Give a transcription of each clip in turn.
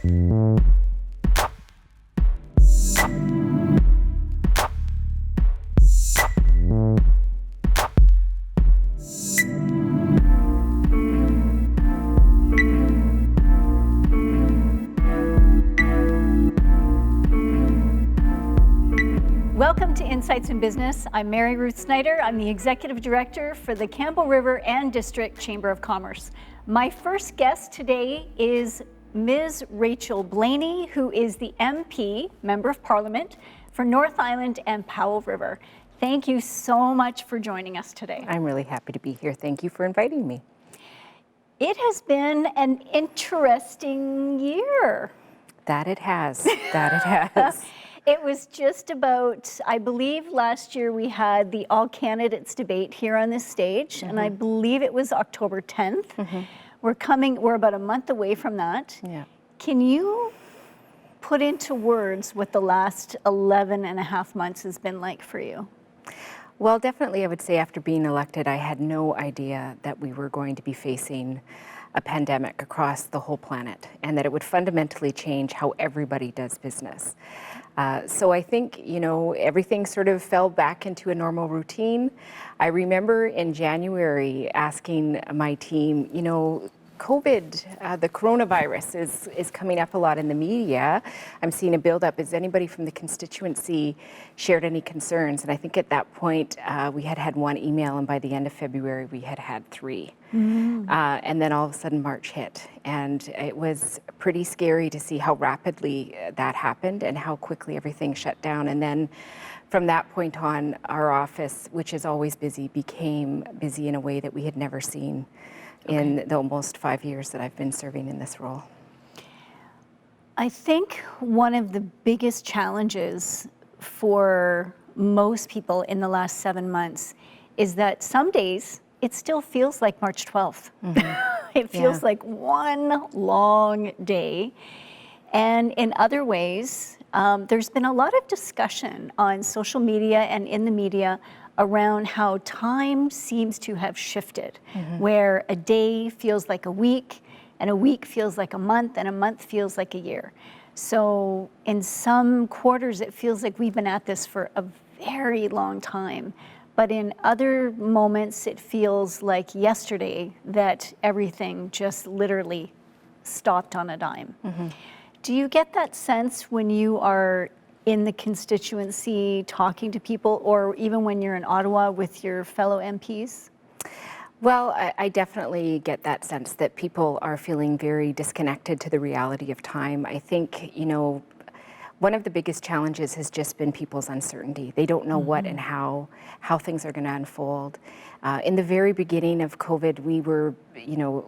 Welcome to Insights in Business. I'm Mary Ruth Snyder. I'm the Executive Director for the Campbell River and District Chamber of Commerce. My first guest today is Ms. Rachel Blaney, who is the MP, Member of Parliament, for North Island and Powell River. Thank you so much for joining us today. I'm really happy to be here. Thank you for inviting me. It has been an interesting year. That it has. That it has. It was just about, I believe last year we had the all candidates debate here on this stage, and I believe it was October 10th. We're about a month away from that. Yeah. Can you put into words what the last 11 and a half months has been like for you? Well, definitely I would say after being elected, I had no idea that we were going to be facing a pandemic across the whole planet and that it would fundamentally change how everybody does business. So I think, everything sort of fell back into a normal routine. I remember in January asking my team, COVID, the coronavirus is coming up a lot in the media. I'm seeing a buildup. Has anybody from the constituency shared any concerns? And I think at that point, we had one email, and by the end of February, we had 3. And then all of a sudden, March hit. And it was pretty scary to see how rapidly that happened and how quickly everything shut down. And then from that point on, our office, which is always busy, became busy in a way that we had never seen in the almost 5 years that I've been serving in this role. I think one of the biggest challenges for most people in the last 7 months is that some days it still feels like March 12th. It feels like one long day. And in other ways, there's been a lot of discussion on social media and in the media around how time seems to have shifted, where a day feels like a week, and a week feels like a month, and a month feels like a year. So in some quarters, it feels like we've been at this for a very long time. But in other moments, it feels like yesterday that everything just literally stopped on a dime. Do you get that sense when you are in the constituency talking to people, or even when you're in Ottawa with your fellow MPs? Well, I definitely get that sense that people are feeling very disconnected to the reality of time. I think, one of the biggest challenges has just been people's uncertainty. They don't know what and how things are going to unfold. In the very beginning of COVID, we were,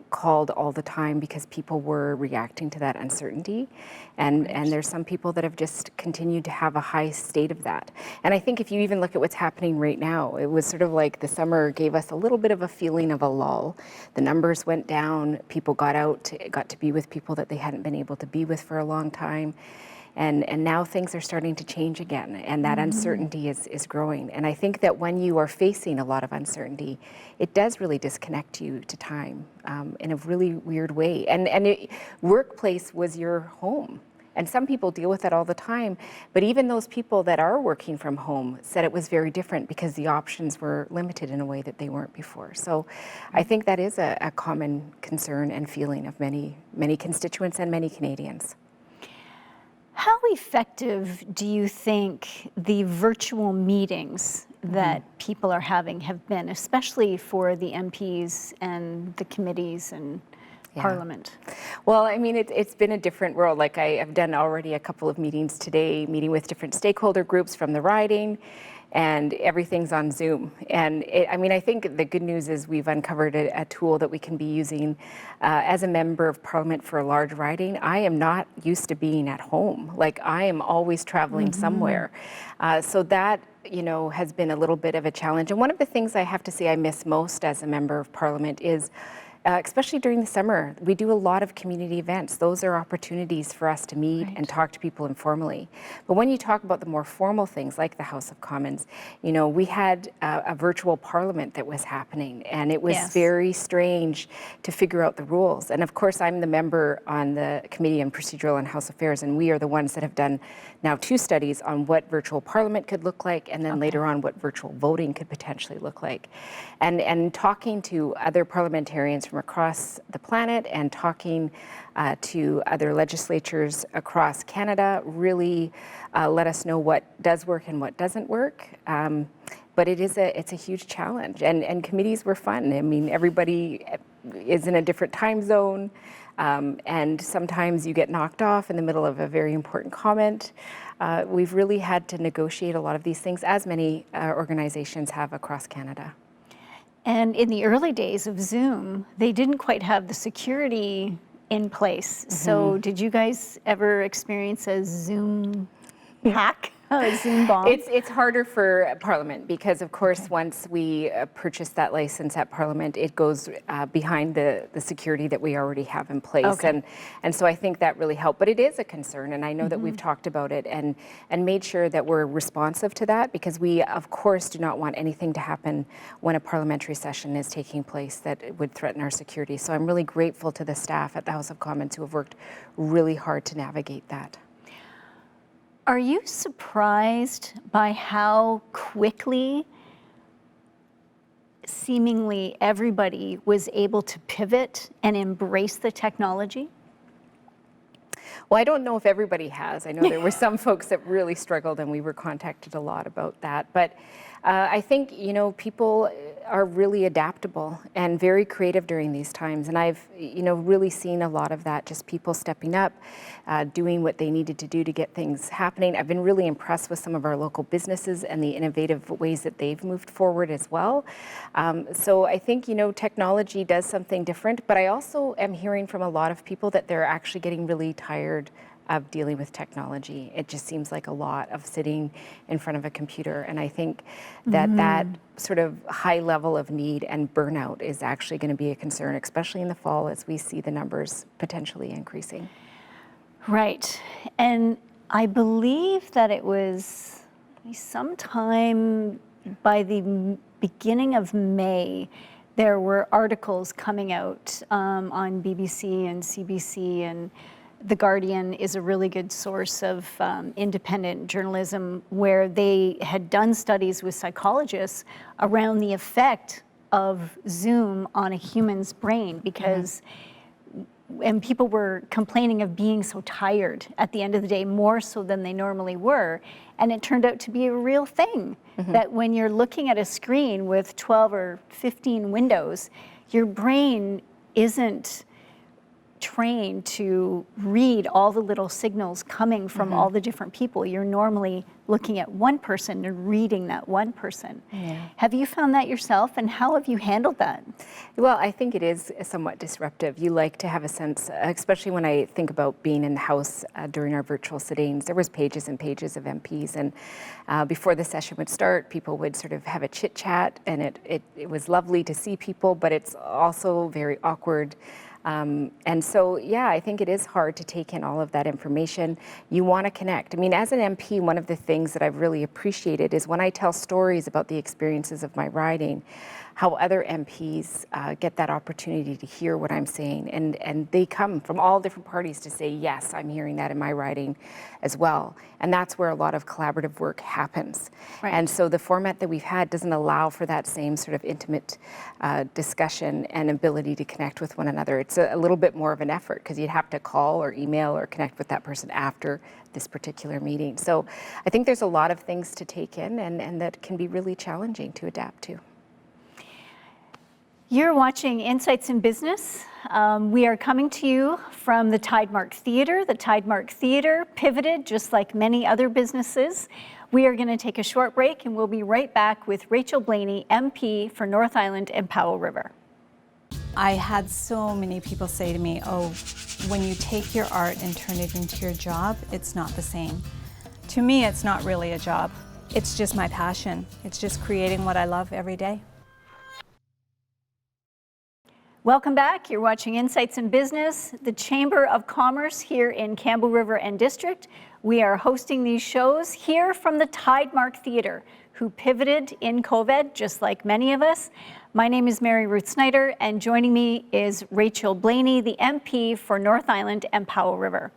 called all the time because people were reacting to that uncertainty. And there's some people that have just continued to have a high state of that. And I think if you even look at what's happening right now, it was sort of like the summer gave us a little bit of a feeling of a lull. The numbers went down, people got out, got to be with people that they hadn't been able to be with for a long time. And now things are starting to change again, and that uncertainty is growing. And I think that when you are facing a lot of uncertainty, it does really disconnect you to time in a really weird way. And workplace was your home. And some people deal with that all the time, but even those people that are working from home said it was very different because the options were limited in a way that they weren't before. So I think that is a common concern and feeling of many constituents and many Canadians. How effective do you think the virtual meetings that people are having have been, especially for the MPs and the committees and Parliament? Well, I mean, it's been a different world. Like I have done already a couple of meetings today, meeting with different stakeholder groups from the riding, and everything's on Zoom. And I think the good news is we've uncovered a tool that we can be using as a member of Parliament for a large riding. I am not used to being at home. Like I am always traveling somewhere. So that, has been a little bit of a challenge. And one of the things I have to say I miss most as a member of Parliament is especially during the summer. We do a lot of community events. Those are opportunities for us to meet and talk to people informally. But when you talk about the more formal things like the House of Commons, you know, we had a virtual parliament that was happening, and it was very strange to figure out the rules. And of course, I'm the member on the Committee on Procedural and House Affairs, and we are the ones that have done now 2 studies on what virtual parliament could look like, and then later on what virtual voting could potentially look like. And talking to other parliamentarians from across the planet and talking to other legislatures across Canada really let us know what does work and what doesn't work. But it's a huge challenge, and committees were fun. I mean, everybody is in a different time zone, and sometimes you get knocked off in the middle of a very important comment. We've really had to negotiate a lot of these things, as many organizations have across Canada. And in the early days of Zoom, they didn't quite have the security in place. So did you guys ever experience a Zoom hack, a Zoom bomb? It's harder for Parliament because, of course, once we purchase that license at Parliament, it goes behind the security that we already have in place. And so I think that really helped. But it is a concern, and I know that we've talked about it and made sure that we're responsive to that, because we, of course, do not want anything to happen when a parliamentary session is taking place that would threaten our security. So I'm really grateful to the staff at the House of Commons who have worked really hard to navigate that. Are you surprised by how quickly seemingly everybody was able to pivot and embrace the technology? Well, I don't know if everybody has. I know there were some folks that really struggled, and we were contacted a lot about that. But I think, you know, people are really adaptable and very creative during these times. And I've, you know, really seen a lot of that, just people stepping up, doing what they needed to do to get things happening. I've been really impressed with some of our local businesses and the innovative ways that they've moved forward as well. So I think, you know, technology does something different, but I also am hearing from a lot of people that they're actually getting really tired of dealing with technology. It just seems like a lot of sitting in front of a computer. And I think that that sort of high level of need and burnout is actually going to be a concern, especially in the fall as we see the numbers potentially increasing. Right. And I believe that it was sometime by the beginning of May, there were articles coming out on BBC and CBC, and The Guardian is a really good source of independent journalism, where they had done studies with psychologists around the effect of Zoom on a human's brain, because and people were complaining of being so tired at the end of the day, more so than they normally were. And it turned out to be a real thing, that when you're looking at a screen with 12 or 15 windows, your brain isn't trained to read all the little signals coming from all the different people. You're normally looking at one person and reading that one person. Have you found that yourself, and how have you handled that? Well, I think it is somewhat disruptive. You like to have a sense, especially when I think about being in the House during our virtual sittings, there was pages and pages of MPs, and before the session would start, people would sort of have a chit chat, and it was lovely to see people, but it's also very awkward. And so, yeah, I think it is hard to take in all of that information. You want to connect. I mean, as an MP, one of the things that I've really appreciated is when I tell stories about the experiences of my riding, how other MPs get that opportunity to hear what I'm saying. And they come from all different parties to say, yes, I'm hearing that in my riding as well. And that's where a lot of collaborative work happens. And so the format that we've had doesn't allow for that same sort of intimate discussion and ability to connect with one another. It's a little bit more of an effort, because you'd have to call or email or connect with that person after this particular meeting. So I think there's a lot of things to take in, and that can be really challenging to adapt to. You're watching Insights in Business. We are coming to you from the Tidemark Theatre. The Tidemark Theatre pivoted just like many other businesses. We are going to take a short break, and we'll be right back with Rachel Blaney, MP for North Island and Powell River. I had so many people say to me, oh, when you take your art and turn it into your job, it's not the same. To me, it's not really a job. It's just my passion. It's just creating what I love every day. Welcome back. You're watching Insights in Business, the Chamber of Commerce here in Campbell River and District. We are hosting these shows here from the Tidemark Theatre, who pivoted in COVID, just like many of us. My name is Mary Ruth Snyder, and joining me is Rachel Blaney, the MP for North Island and Powell River.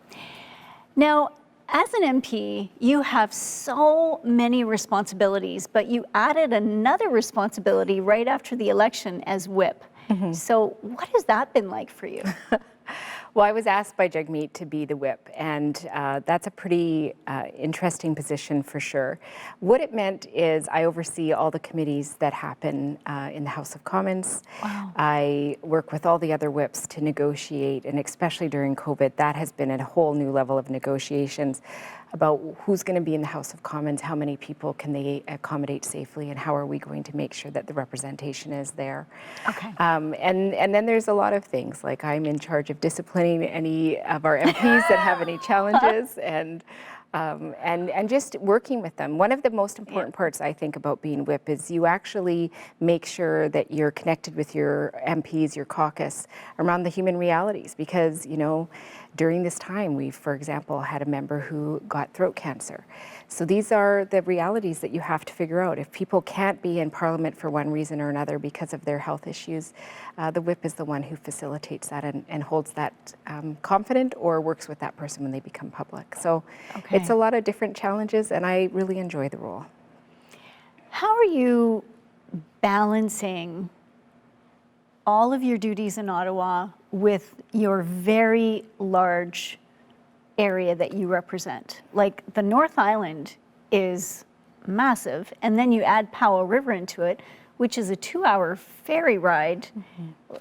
Now, as an MP, you have so many responsibilities, but you added another responsibility right after the election as whip. So what has that been like for you? Well, I was asked by Jagmeet to be the whip, and that's a pretty interesting position for sure. What it meant is I oversee all the committees that happen in the House of Commons. Wow. I work with all the other whips to negotiate, and especially during COVID, that has been a whole new level of negotiations about who's going to be in the House of Commons, how many people can they accommodate safely, and how are we going to make sure that the representation is there. Okay. And then there's a lot of things, like I'm in charge of disciplining any of our MPs that have any challenges, and just working with them. One of the most important parts, I think, about being whip is you actually make sure that you're connected with your MPs, your caucus, around the human realities, because, you know, during this time, we, for example, had a member who got throat cancer. So these are the realities that you have to figure out. If people can't be in Parliament for one reason or another because of their health issues, the whip is the one who facilitates that and holds that confident or works with that person when they become public. So it's a lot of different challenges, and I really enjoy the role. How are you balancing all of your duties in Ottawa with your very large area that you represent? Like, the North Island is massive, and then you add Powell River into it, which is a 2-hour ferry ride.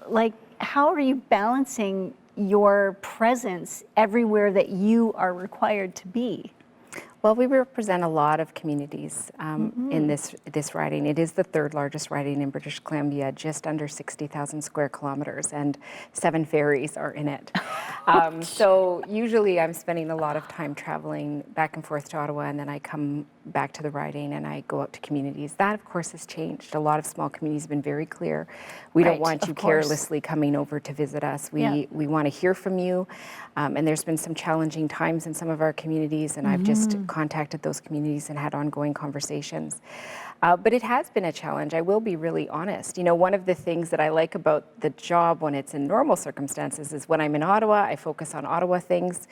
Like, how are you balancing your presence everywhere that you are required to be? Well, we represent a lot of communities in this riding. It is the third largest riding in British Columbia, just under 60,000 square kilometers, and 7 ferries are in it. So usually I'm spending a lot of time traveling back and forth to Ottawa, and then I come back to the riding and I go out to communities. That, of course, has changed. A lot of small communities have been very clear. We don't want you carelessly coming over to visit us. We want to hear from you. And there's been some challenging times in some of our communities, and I've just contacted those communities and had ongoing conversations. But it has been a challenge. I will be really honest. You know, one of the things that I like about the job when it's in normal circumstances is when I'm in Ottawa, I focus on Ottawa things.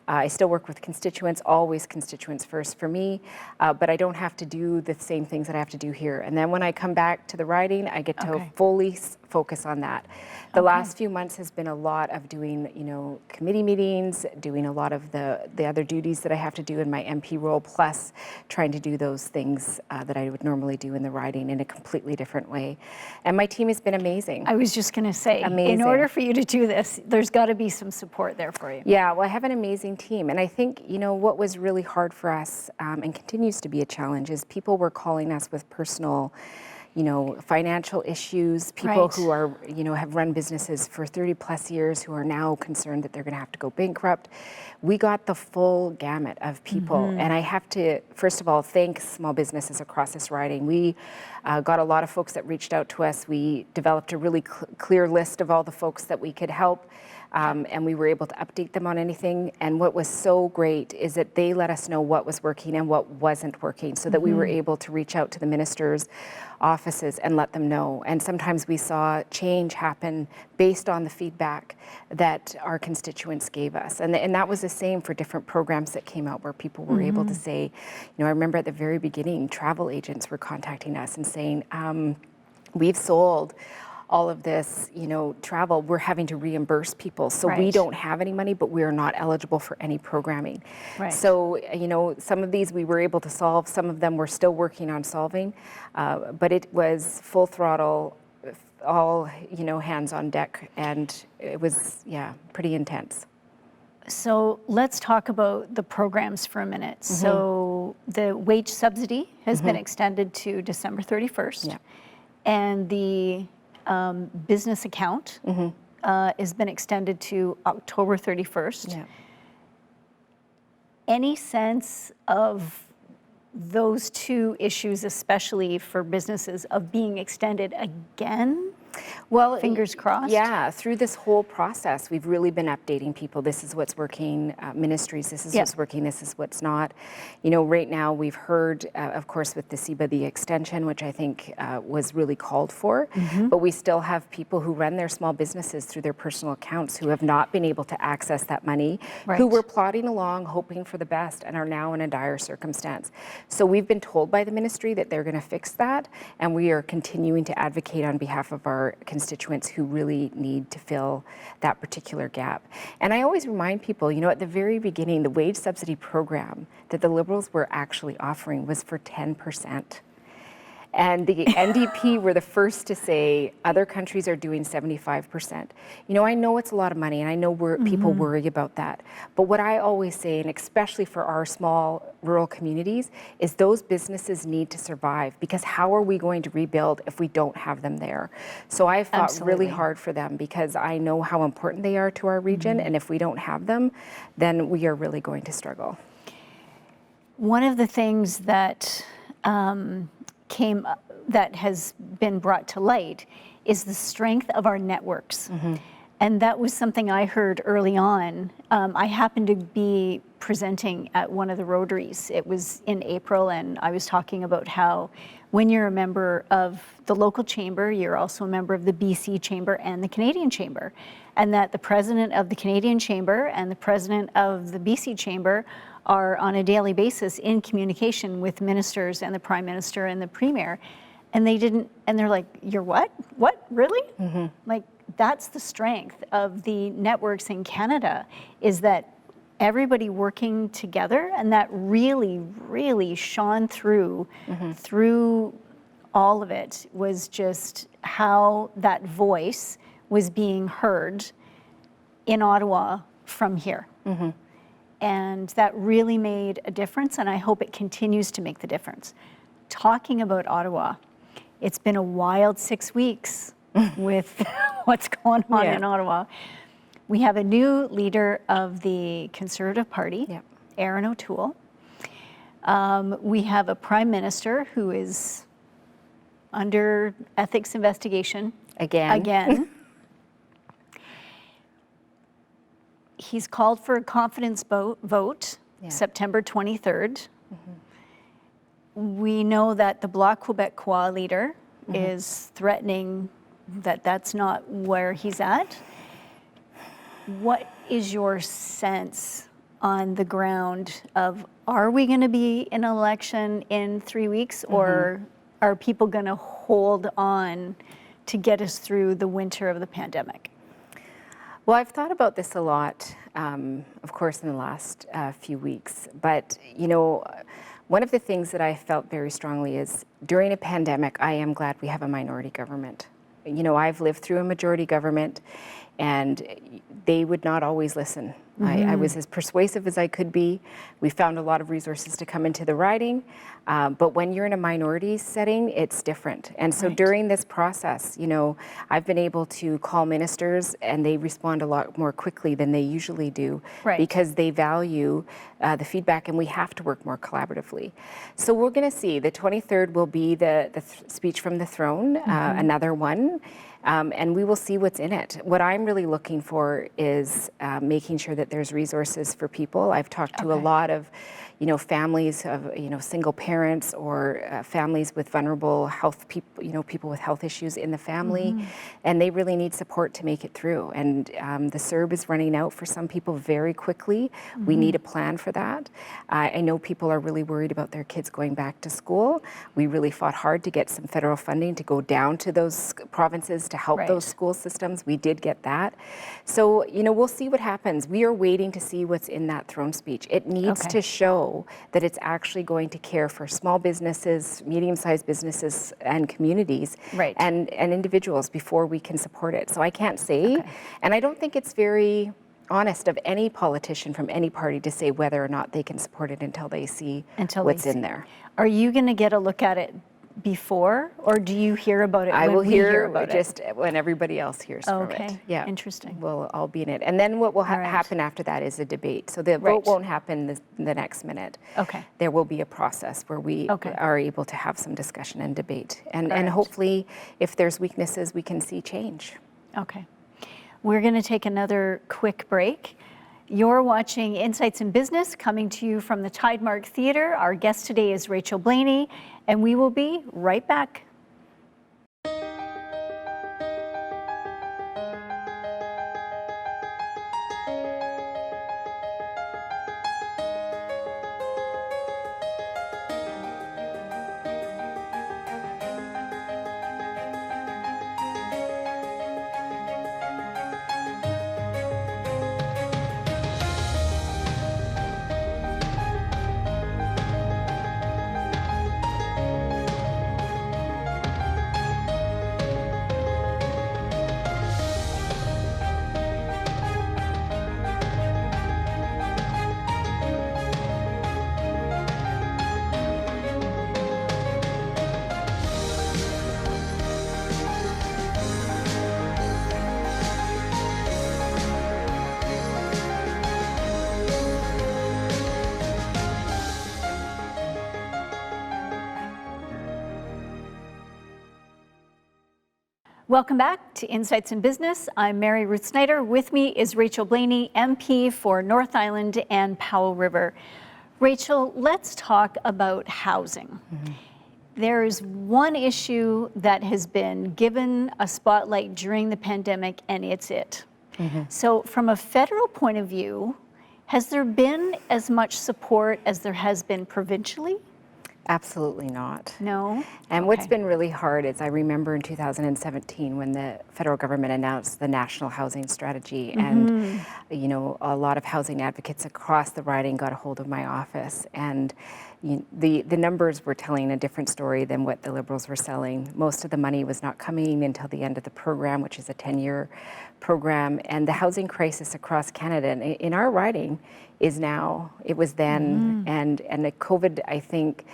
I still work with constituents, always constituents first for me, but I don't have to do the same things that I have to do here. And then when I come back to the riding, I get to fully focus on that. The last few months has been a lot of doing, you know, committee meetings, doing a lot of the other duties that I have to do in my MP role, plus trying to do those things that I would normally do in the riding in a completely different way. And my team has been amazing. I was just going to say, Amazing. In order for you to do this, there's got to be some support there for you. Yeah, well, I have an amazing team. And I think, you know, what was really hard for us and continues to be a challenge is people were calling us with personal, you know, financial issues, people who are, you know, have run businesses for 30 plus years who are now concerned that they're going to have to go bankrupt. We got the full gamut of people. And I have to, first of all, thank small businesses across this riding. We got a lot of folks that reached out to us. We developed a really clear list of all the folks that we could help. And we were able to update them on anything. And what was so great is that they let us know what was working and what wasn't working, so that we were able to reach out to the ministers' offices and let them know. And sometimes we saw change happen based on the feedback that our constituents gave us. And that was the same for different programs that came out, where people were able to say, you know, I remember at the very beginning, travel agents were contacting us and saying, we've sold all of this, you know, travel, we're having to reimburse people. So we don't have any money, but we're not eligible for any programming. So, you know, some of these we were able to solve, some of them we're still working on solving, but it was full throttle, all, you know, hands on deck, and it was, yeah, pretty intense. So let's talk about the programs for a minute. So the wage subsidy has been extended to December 31st. And the business account has been extended to October 31st. Any sense of those two issues, especially for businesses, of being extended again? Well, Fingers crossed. Yeah, through this whole process, we've really been updating people. This is what's working, ministries, this is what's working, this is what's not. You know, right now we've heard, of course, with the CEBA, the extension, which I think was really called for, but we still have people who run their small businesses through their personal accounts who have not been able to access that money, who were plodding along, hoping for the best, and are now in a dire circumstance. So we've been told by the ministry that they're going to fix that, and we are continuing to advocate on behalf of our constituents who really need to fill that particular gap. And I always remind people, you know, at the very beginning, the wage subsidy program that the Liberals were actually offering was for 10%. And the NDP were the first to say other countries are doing 75%. You know, I know it's a lot of money, and I know people worry about that. But what I always say, and especially for our small rural communities, is those businesses need to survive, because how are we going to rebuild if we don't have them there? So I fought really hard for them, because I know how important they are to our region, and if we don't have them, then we are really going to struggle. One of the things that that has been brought to light is the strength of our networks. And that was something I heard early on. I happened to be presenting at one of the Rotaries. It was in April, and I was talking about how when you're a member of the local chamber, you're also a member of the BC Chamber and the Canadian Chamber, and that the president of the Canadian Chamber and the president of the BC Chamber are on a daily basis in communication with ministers and the Prime Minister and the Premier. And they're like, you're what? What, really? Like, that's the strength of the networks in Canada, is that everybody working together, and that really, really shone through all of it, was just how that voice was being heard in Ottawa from here. And that really made a difference, and I hope it continues to make the difference. Talking about Ottawa, it's been a wild 6 weeks with what's going on in Ottawa. We have a new leader of the Conservative Party, Erin O'Toole. We have a Prime Minister who is under ethics investigation. Again. He's called for a confidence vote September 23rd. We know that the Bloc Québécois leader is threatening that that's not where he's at. What is your sense on the ground of, are we going to be in an election in 3 weeks, or are people going to hold on to get us through the winter of the pandemic? Well, I've thought about this a lot, of course, in the last few weeks. But, you know, one of the things that I felt very strongly is, during a pandemic, I am glad we have a minority government. You know, I've lived through a majority government, and they would not always listen. I was as persuasive as I could be. We found a lot of resources to come into the riding, but when you're in a minority setting, it's different. And so during this process, you know, I've been able to call ministers, and they respond a lot more quickly than they usually do, because they value the feedback, and we have to work more collaboratively. So we're going to see. The 23rd will be the speech from the throne, another one. And we will see what's in it. What I'm really looking for is making sure that there's resources for people. I've talked to a lot of, you know, families of, you know, single parents, or families with vulnerable health people, you know, people with health issues in the family, and they really need support to make it through. And the CERB is running out for some people very quickly. We need a plan for that. I know people are really worried about their kids going back to school. We really fought hard to get some federal funding to go down to those provinces to help those school systems. We did get that. So, you know, we'll see what happens. We are waiting to see what's in that throne speech. It needs to show that it's actually going to care for small businesses, medium-sized businesses, and communities, and individuals, before we can support it. So I can't say, and I don't think it's very honest of any politician from any party to say whether or not they can support it until they see what's in there. Are you going to get a look at it before, or do you hear about it I when will we hear hear about it? just when everybody else hears from it. Okay, Yeah, interesting. we'll all be in it. And then what will All right. happen after that is a debate. So the Right. vote won't happen the next minute. Okay. There will be a process where we Okay. are able to have some discussion and debate. And All right. hopefully, if there's weaknesses, we can see change. Okay. We're going to take another quick break. You're watching Insights in Business, coming to you from the Tidemark Theatre. Our guest today is Rachel Blaney, and we will be right back. Welcome back to Insights in Business. I'm Mary Ruth Snyder. With me is Rachel Blaney, MP for North Island and Powell River. Rachel, let's talk about housing. Mm-hmm. There is one issue that has been given a spotlight during the pandemic, and it's it. Mm-hmm. So from a federal point of view, has there been as much support as there has been provincially? Absolutely not. No? And Okay. what's been really hard is I remember in 2017 when the federal government announced the National Housing Strategy, and you know, a lot of housing advocates across the riding got a hold of my office, and the numbers were telling a different story than what the Liberals were selling. Most of the money was not coming until the end of the program, which is a 10-year program, and the housing crisis across Canada and in our riding is now. It was then, and the COVID, I think,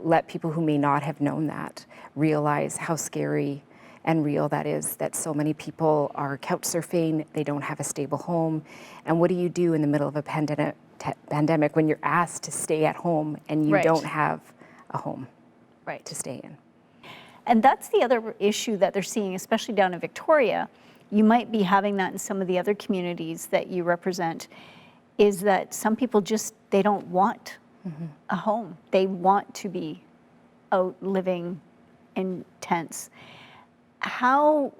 let people who may not have known that realize how scary and real that is, that so many people are couch surfing, they don't have a stable home. And what do you do in the middle of a pandemic when you're asked to stay at home and you Right. don't have a home Right. to stay in? And that's the other issue that they're seeing, especially down in Victoria. You might be having that in some of the other communities that you represent, is that some people just, they don't want a home. They want to be out living in tents. How,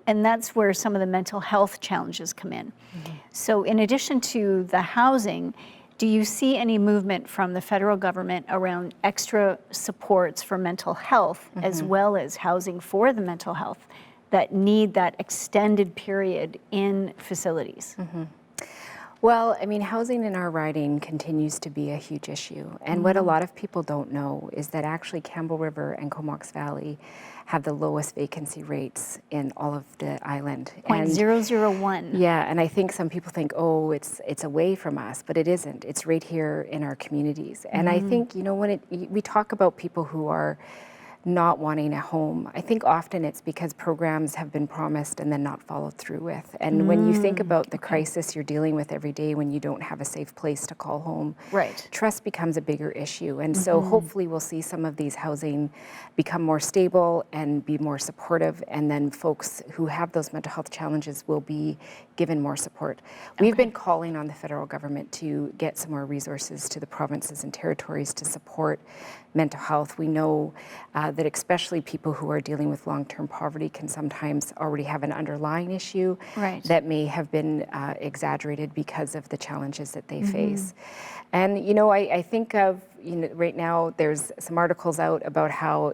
and that's where some of the mental health challenges come in. So in addition to the housing, do you see any movement from the federal government around extra supports for mental health as well as housing for the mental health that need that extended period in facilities? Well, I mean, housing in our riding continues to be a huge issue. And what a lot of people don't know is that actually Campbell River and Comox Valley have the lowest vacancy rates in all of the island. 0.001. Yeah, and I think some people think, oh, it's away from us, but it isn't. It's right here in our communities. And I think, you know, when we talk about people who are not wanting a home, I think often it's because programs have been promised and then not followed through with. And when you think about the crisis you're dealing with every day when you don't have a safe place to call home, Right. trust becomes a bigger issue. And so hopefully we'll see some of these housing become more stable and be more supportive, and then folks who have those mental health challenges will be given more support. We've been calling on the federal government to get some more resources to the provinces and territories to support mental health. We know that especially people who are dealing with long-term poverty can sometimes already have an underlying issue that may have been exaggerated because of the challenges that they face. And you know, I think of, you know, right now there's some articles out about how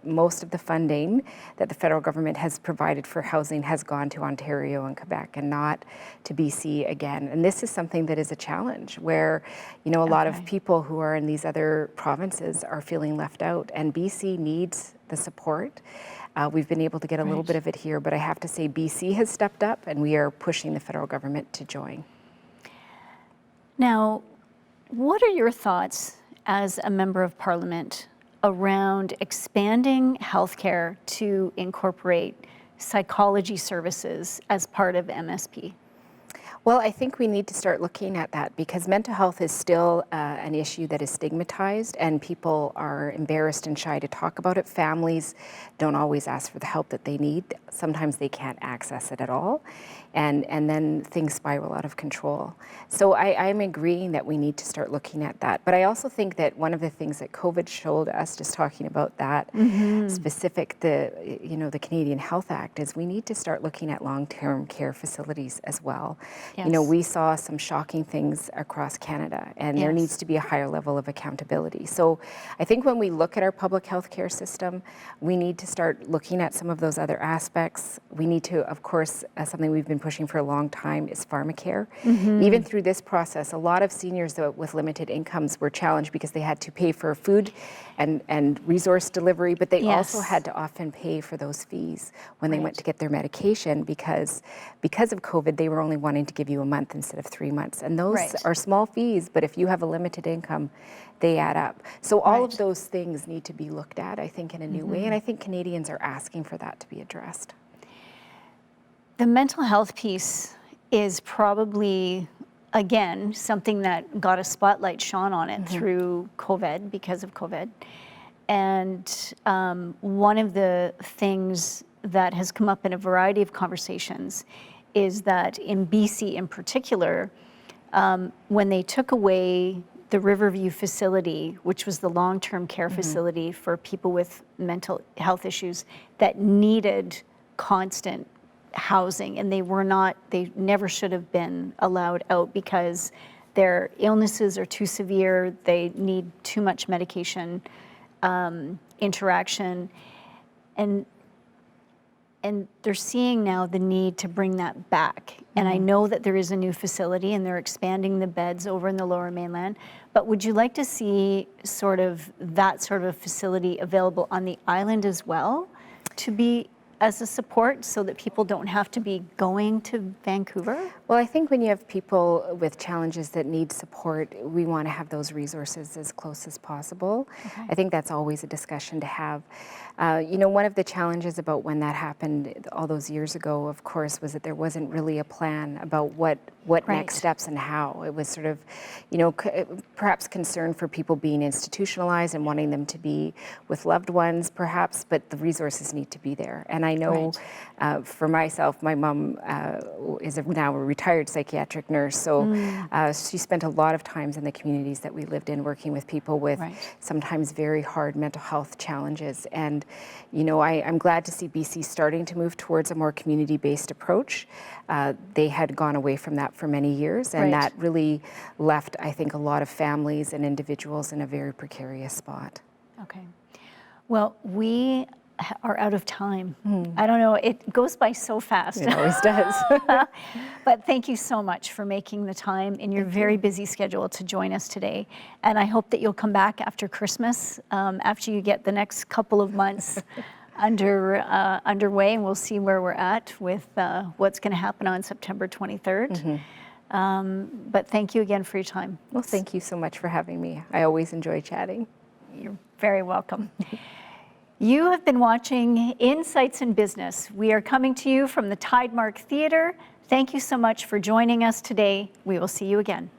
most of the funding that the federal government has provided for housing has gone to Ontario and Quebec and not to BC again. And this is something that is a challenge where, you know, a lot of people who are in these other provinces are feeling left out, and BC needs the support. We've been able to get a little bit of it here, but I have to say BC has stepped up and we are pushing the federal government to join. Now, what are your thoughts as a member of parliament around expanding healthcare to incorporate psychology services as part of MSP? Well, I think we need to start looking at that because mental health is still an issue that is stigmatized and people are embarrassed and shy to talk about it. Families don't always ask for the help that they need. Sometimes they can't access it at all. And then things spiral out of control. So I'm agreeing that we need to start looking at that. But I also think that one of the things that COVID showed us, just talking about that specific, the Canadian Health Act, is we need to start looking at long-term care facilities as well. Yes. You know, we saw some shocking things across Canada, and there needs to be a higher level of accountability. So I think when we look at our public health care system, we need to start looking at some of those other aspects. We need to, of course, something we've been pushing for a long time is pharmacare. Even through this process, a lot of seniors with limited incomes were challenged because they had to pay for food and resource delivery, but they also had to often pay for those fees when they went to get their medication because of COVID, they were only wanting to give you a month instead of 3 months. And those are small fees, but if you have a limited income, they add up. So all of those things need to be looked at, I think, in a new way. And I think Canadians are asking for that to be addressed. The mental health piece is probably, again, something that got a spotlight shone on it through COVID, because of COVID. And one of the things that has come up in a variety of conversations is that in BC in particular, when they took away the Riverview facility, which was the long-term care facility for people with mental health issues that needed constant housing, and they never should have been allowed out because their illnesses are too severe, they need too much medication interaction, and they're seeing now the need to bring that back. And I know that there is a new facility and they're expanding the beds over in the Lower Mainland, but would you like to see that sort of facility available on the island as well to be as a support so that people don't have to be going to Vancouver? Well, I think when you have people with challenges that need support, we want to have those resources as close as possible. I think that's always a discussion to have. One of the challenges about when that happened all those years ago, of course, was that there wasn't really a plan about what next steps and how. It was sort of, perhaps concern for people being institutionalized and wanting them to be with loved ones, perhaps, but the resources need to be there. And I know for myself, my mom is now a retired psychiatric nurse, so she spent a lot of times in the communities that we lived in working with people with sometimes very hard mental health challenges. And, I'm glad to see BC starting to move towards a more community-based approach. They had gone away from that for many years, and that really left, I think, a lot of families and individuals in a very precarious spot. Okay. Well, we are out of time. I don't know, it goes by so fast. It always does. But thank you so much for making the time in your very busy schedule to join us today. And I hope that you'll come back after Christmas, after you get the next couple of months underway, and we'll see where we're at with what's going to happen on September 23rd. But thank you again for your time. Well, thank you so much for having me. I always enjoy chatting. You're very welcome. You have been watching Insights in Business. We are coming to you from the Tidemark Theatre. Thank you so much for joining us today. We will see you again.